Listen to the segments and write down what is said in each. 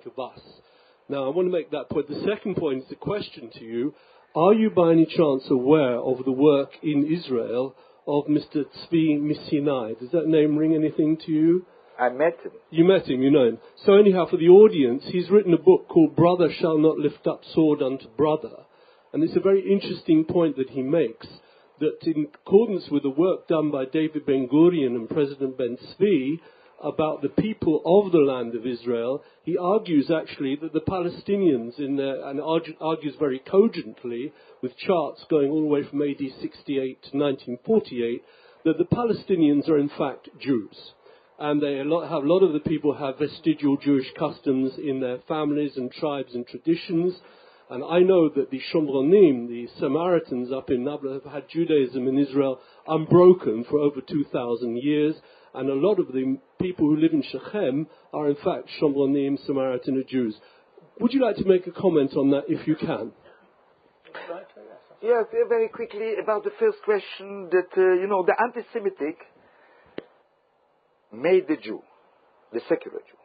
of us. Now, I want to make that point. The second point is a question to you. Are you by any chance aware of the work in Israel of Mr. Tzvi Missinai? Does that name ring anything to you? I met him. You met him, you know him. So anyhow, for the audience, he's written a book called Brother Shall Not Lift Up Sword Unto Brother. And it's a very interesting point that he makes, that in accordance with the work done by David Ben-Gurion and President Ben-Tzvi about the people of the land of Israel, he argues actually that the Palestinians, and argues very cogently with charts going all the way from AD 68 to 1948, that the Palestinians are in fact Jews. And a lot of the people have vestigial Jewish customs in their families and tribes and traditions. And I know that the Shomronim, the Samaritans up in Nablus, have had Judaism in Israel unbroken for over 2,000 years. And a lot of the people who live in Shechem are in fact Shomronim, Samaritan, or Jews. Would you like to make a comment on that if you can? Yes, very quickly about the first question that, the anti-Semitic made the Jew, the secular Jew.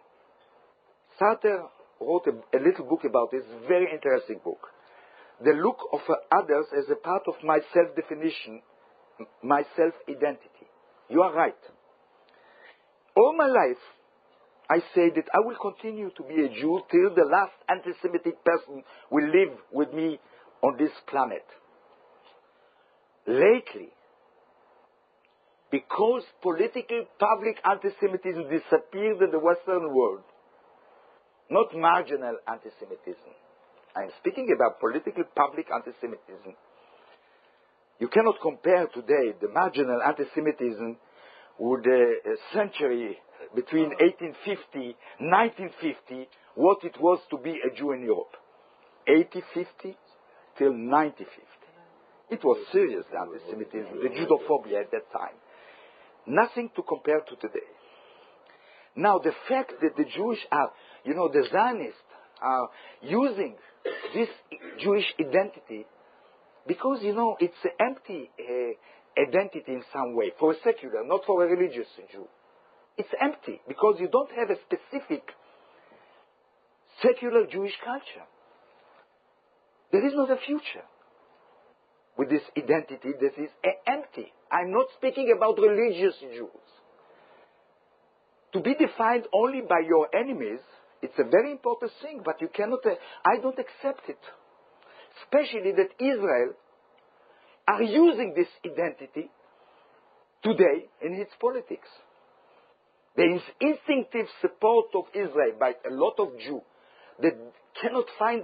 Sartre wrote a little book about this, very interesting book. The look of others as a part of my self-definition, my self-identity. You are right. All my life, I say that I will continue to be a Jew till the last anti-Semitic person will live with me on this planet. Lately, because political public anti-Semitism disappeared in the Western world, not marginal anti-Semitism. I am speaking about political public anti-Semitism. You cannot compare today the marginal anti-Semitism with a century between 1850, 1950, what it was to be a Jew in Europe. 1850 till 1950. It was serious anti-Semitism, the Judophobia at that time. Nothing to compare to today. Now, the fact that the Jewish are, the Zionists are using this Jewish identity because, it's an empty identity in some way, for a secular, not for a religious Jew. It's empty because you don't have a specific secular Jewish culture. There is not a future with this identity that is empty. I'm not speaking about religious Jews. To be defined only by your enemies, it's a very important thing, but you cannot, I don't accept it. Especially that Israel are using this identity today in its politics. There is instinctive support of Israel by a lot of Jews that cannot find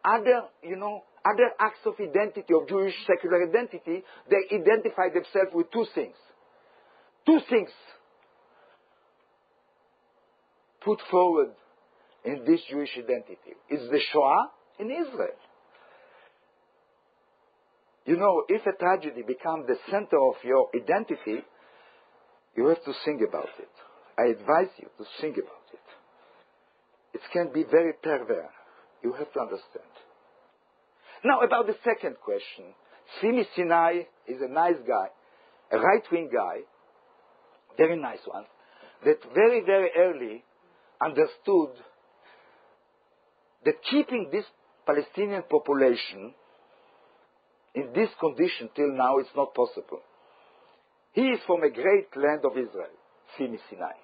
other acts of identity, of Jewish secular identity. They identify themselves with two things. Two things put forward in this Jewish identity is the Shoah in Israel. If a tragedy becomes the center of your identity, you have to think about it. I advise you to think about it. It can be very perverse. You have to understand. Now, about the second question. Tzvi Sinai is a nice guy, a right-wing guy, very nice one, that very, very early understood that keeping this Palestinian population in this condition till now is not possible. He is from a great land of Israel, Tzvi Sinai.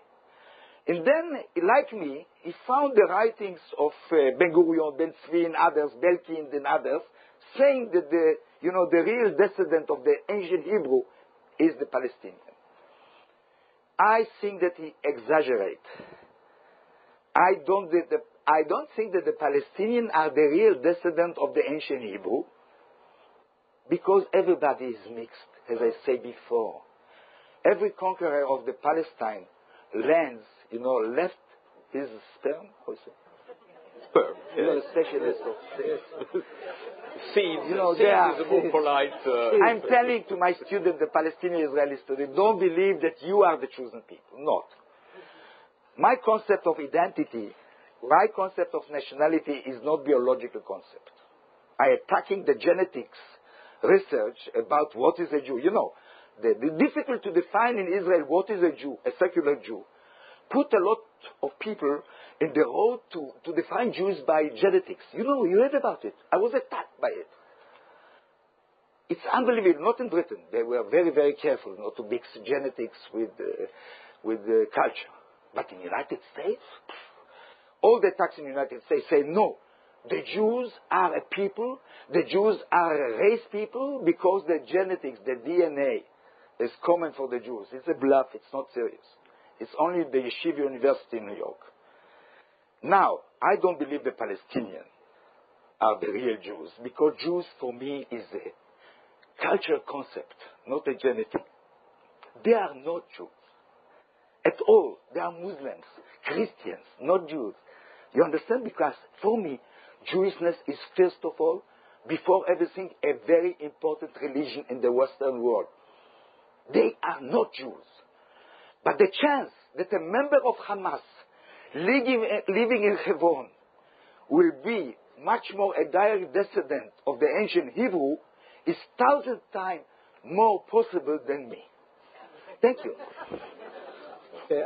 And then, like me, he found the writings of Ben-Gurion, Ben-Tzvi and others, Belkind and others, saying that the real descendant of the ancient Hebrew is the Palestinian. I think that he exaggerates. I don't think that the Palestinians are the real descendant of the ancient Hebrew, because everybody is mixed, as I said before. Every conqueror of the Palestine lands, left his sperm. Sperm. A specialist of Seed. Seed is a more polite. I'm telling to my students, the Palestinian-Israeli students, don't believe that you are the chosen people. Not. My concept of identity, my concept of nationality is not biological concept. I am attacking the genetics research about what is a Jew. The difficult to define in Israel what is a Jew, a secular Jew, put a lot of people in the road to define Jews by genetics. You know, you read about it. I was attacked by it. It's unbelievable. Not in Britain. They were very, very careful not to mix genetics with culture. But in the United States, all the attacks in the United States say no. The Jews are a people. The Jews are a race people because the genetics, the DNA, is common for the Jews. It's a bluff. It's not serious. It's only the Yeshiva University in New York. Now, I don't believe the Palestinians are the real Jews, because Jews for me is a cultural concept, not a genetic. They are not Jews at all. They are Muslims, Christians, not Jews. You understand? Because for me, Jewishness is first of all, before everything, a very important religion in the Western world. They are not Jews. But the chance that a member of Hamas living in Hebron will be much more a direct descendant of the ancient Hebrew is 1,000 times more possible than me. Thank you.